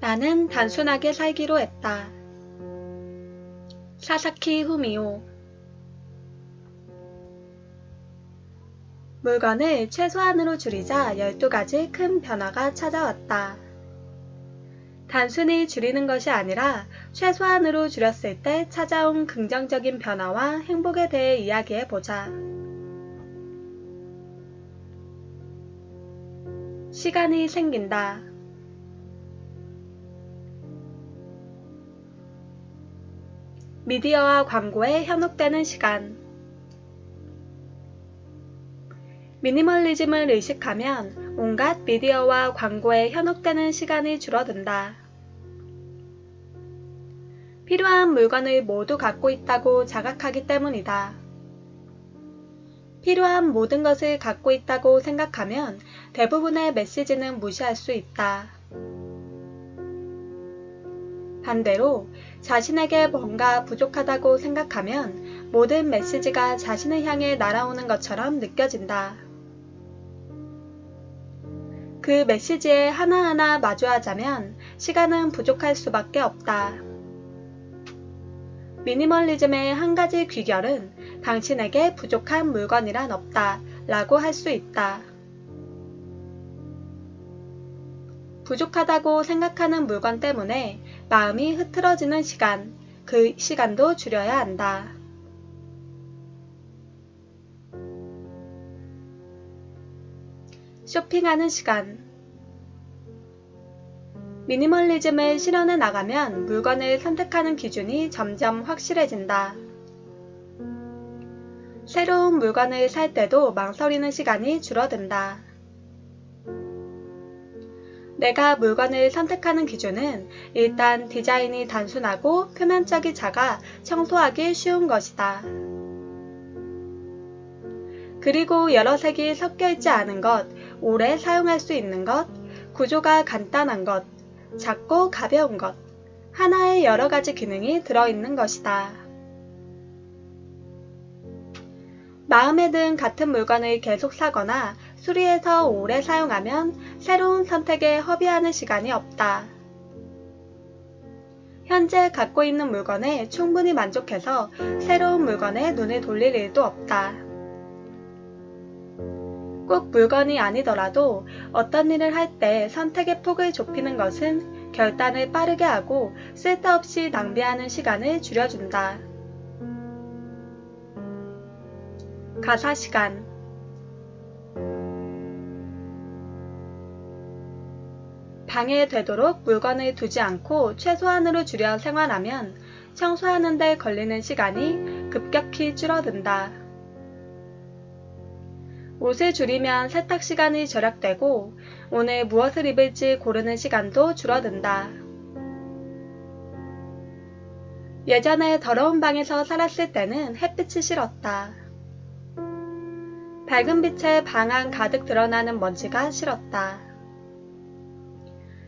나는 단순하게 살기로 했다. 사사키 후미오. 물건을 최소한으로 줄이자 12가지 큰 변화가 찾아왔다. 단순히 줄이는 것이 아니라 최소한으로 줄였을 때 찾아온 긍정적인 변화와 행복에 대해 이야기해보자. 시간이 생긴다. 미디어와 광고에 현혹되는 시간. 미니멀리즘을 의식하면 온갖 미디어와 광고에 현혹되는 시간이 줄어든다. 필요한 물건을 모두 갖고 있다고 자각하기 때문이다. 필요한 모든 것을 갖고 있다고 생각하면 대부분의 메시지는 무시할 수 있다. 반대로 자신에게 뭔가 부족하다고 생각하면 모든 메시지가 자신을 향해 날아오는 것처럼 느껴진다. 그 메시지에 하나하나 마주하자면 시간은 부족할 수밖에 없다. 미니멀리즘의 한 가지 귀결은 당신에게 부족한 물건이란 없다 라고 할 수 있다. 부족하다고 생각하는 물건 때문에 마음이 흐트러지는 시간, 그 시간도 줄여야 한다. 쇼핑하는 시간. 미니멀리즘을 실현해 나가면 물건을 선택하는 기준이 점점 확실해진다. 새로운 물건을 살 때도 망설이는 시간이 줄어든다. 내가 물건을 선택하는 기준은 일단 디자인이 단순하고 표면적이 작아 청소하기 쉬운 것이다. 그리고 여러 색이 섞여 있지 않은 것, 오래 사용할 수 있는 것, 구조가 간단한 것, 작고 가벼운 것, 하나의 여러 가지 기능이 들어있는 것이다. 마음에 든 같은 물건을 계속 사거나 수리해서 오래 사용하면 새로운 선택에 허비하는 시간이 없다. 현재 갖고 있는 물건에 충분히 만족해서 새로운 물건에 눈을 돌릴 일도 없다. 꼭 물건이 아니더라도 어떤 일을 할 때 선택의 폭을 좁히는 것은 결단을 빠르게 하고 쓸데없이 낭비하는 시간을 줄여준다. 가사 시간. 방해되도록 물건을 두지 않고 최소한으로 줄여 생활하면 청소하는 데 걸리는 시간이 급격히 줄어든다. 옷을 줄이면 세탁 시간이 절약되고 오늘 무엇을 입을지 고르는 시간도 줄어든다. 예전에 더러운 방에서 살았을 때는 햇빛이 싫었다. 밝은 빛에 방 안 가득 드러나는 먼지가 싫었다.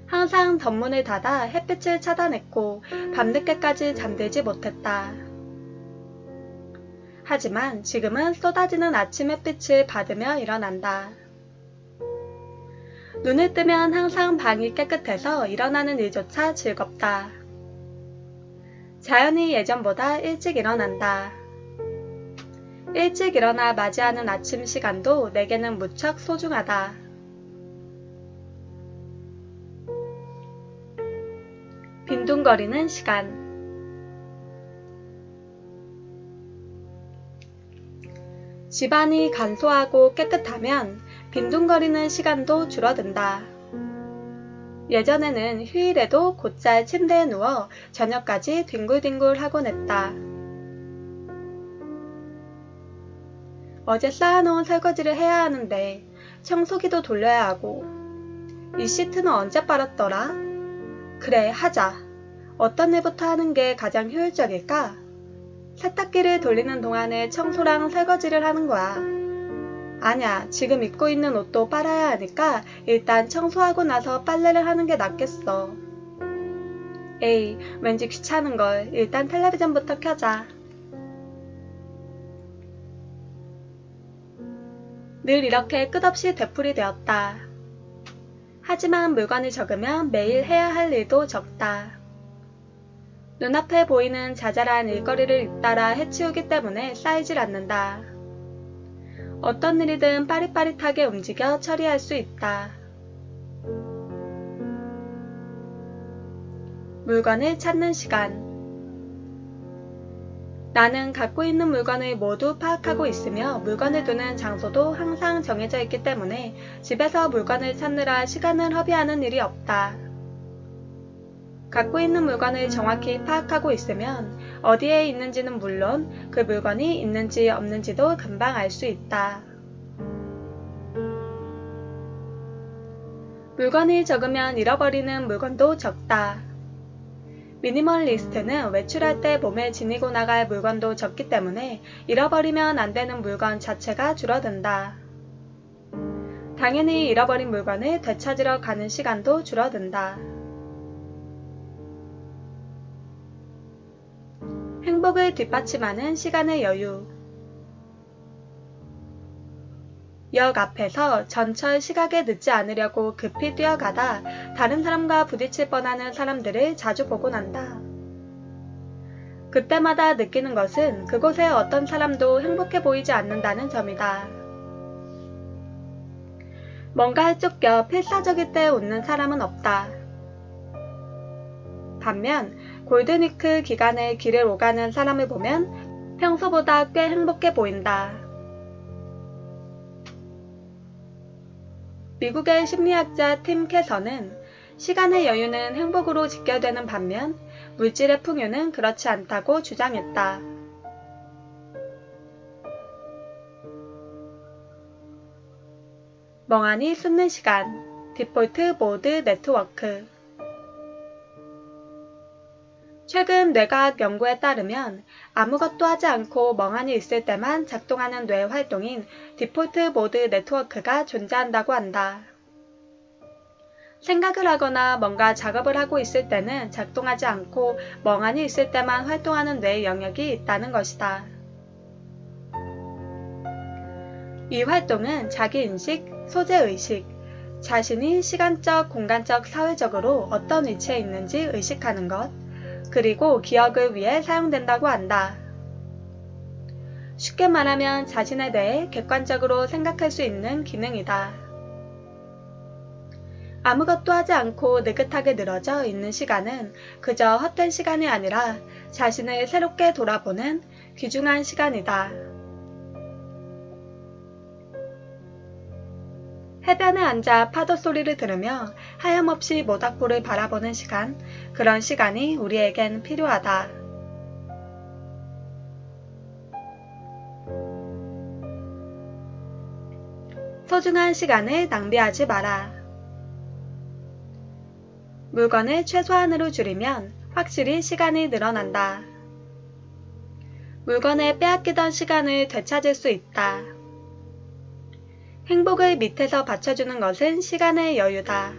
항상 덧문을 닫아 햇빛을 차단했고 밤늦게까지 잠들지 못했다. 하지만 지금은 쏟아지는 아침 햇빛을 받으며 일어난다. 눈을 뜨면 항상 방이 깨끗해서 일어나는 일조차 즐겁다. 자연히 예전보다 일찍 일어난다. 일찍 일어나 맞이하는 아침 시간도 내게는 무척 소중하다. 빈둥거리는 시간. 집안이 간소하고 깨끗하면 빈둥거리는 시간도 줄어든다. 예전에는 휴일에도 곧잘 침대에 누워 저녁까지 뒹굴뒹굴 하곤 했다. 어제 쌓아놓은 설거지를 해야 하는데 청소기도 돌려야 하고 이 시트는 언제 빨았더라? 그래, 하자. 어떤 일부터 하는 게 가장 효율적일까? 세탁기를 돌리는 동안에 청소랑 설거지를 하는 거야. 아냐, 지금 입고 있는 옷도 빨아야 하니까 일단 청소하고 나서 빨래를 하는 게 낫겠어. 에이, 왠지 귀찮은걸. 일단 텔레비전부터 켜자. 늘 이렇게 끝없이 되풀이 되었다. 하지만 물건이 적으면 매일 해야 할 일도 적다. 눈앞에 보이는 자잘한 일거리를 잇따라 해치우기 때문에 쌓이질 않는다. 어떤 일이든 빠릿빠릿하게 움직여 처리할 수 있다. 물건을 찾는 시간. 나는 갖고 있는 물건을 모두 파악하고 있으며 물건을 두는 장소도 항상 정해져 있기 때문에 집에서 물건을 찾느라 시간을 허비하는 일이 없다. 갖고 있는 물건을 정확히 파악하고 있으면 어디에 있는지는 물론 그 물건이 있는지 없는지도 금방 알 수 있다. 물건이 적으면 잃어버리는 물건도 적다. 미니멀리스트는 외출할 때 몸에 지니고 나갈 물건도 적기 때문에 잃어버리면 안 되는 물건 자체가 줄어든다. 당연히 잃어버린 물건을 되찾으러 가는 시간도 줄어든다. 행복을 뒷받침하는 시간의 여유. 역 앞에서 전철 시각에 늦지 않으려고 급히 뛰어가다 다른 사람과 부딪힐 뻔하는 사람들을 자주 보곤 한다. 그때마다 느끼는 것은 그곳에 어떤 사람도 행복해 보이지 않는다는 점이다. 뭔가에 쫓겨 필사적일 때 웃는 사람은 없다. 반면 골든위크 기간에 길을 오가는 사람을 보면 평소보다 꽤 행복해 보인다. 미국의 심리학자 팀 캐서는 시간의 여유는 행복으로 직결되는 반면 물질의 풍요는 그렇지 않다고 주장했다. 멍하니 숨는 시간, 디폴트 모드 네트워크. 최근 뇌과학 연구에 따르면 아무것도 하지 않고 멍하니 있을 때만 작동하는 뇌 활동인 디폴트 모드 네트워크가 존재한다고 한다. 생각을 하거나 뭔가 작업을 하고 있을 때는 작동하지 않고 멍하니 있을 때만 활동하는 뇌 영역이 있다는 것이다. 이 활동은 자기인식, 소재의식, 자신이 시간적, 공간적, 사회적으로 어떤 위치에 있는지 의식하는 것, 그리고 기억을 위해 사용된다고 한다. 쉽게 말하면 자신에 대해 객관적으로 생각할 수 있는 기능이다. 아무것도 하지 않고 느긋하게 늘어져 있는 시간은 그저 헛된 시간이 아니라 자신을 새롭게 돌아보는 귀중한 시간이다. 해변에 앉아 파도 소리를 들으며 하염없이 모닥불을 바라보는 시간, 그런 시간이 우리에겐 필요하다. 소중한 시간을 낭비하지 마라. 물건을 최소한으로 줄이면 확실히 시간이 늘어난다. 물건에 빼앗기던 시간을 되찾을 수 있다. 행복을 밑에서 받쳐주는 것은 시간의 여유다.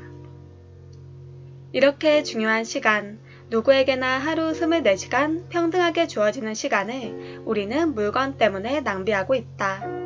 이렇게 중요한 시간, 누구에게나 하루 24시간 평등하게 주어지는 시간을 우리는 물건 때문에 낭비하고 있다.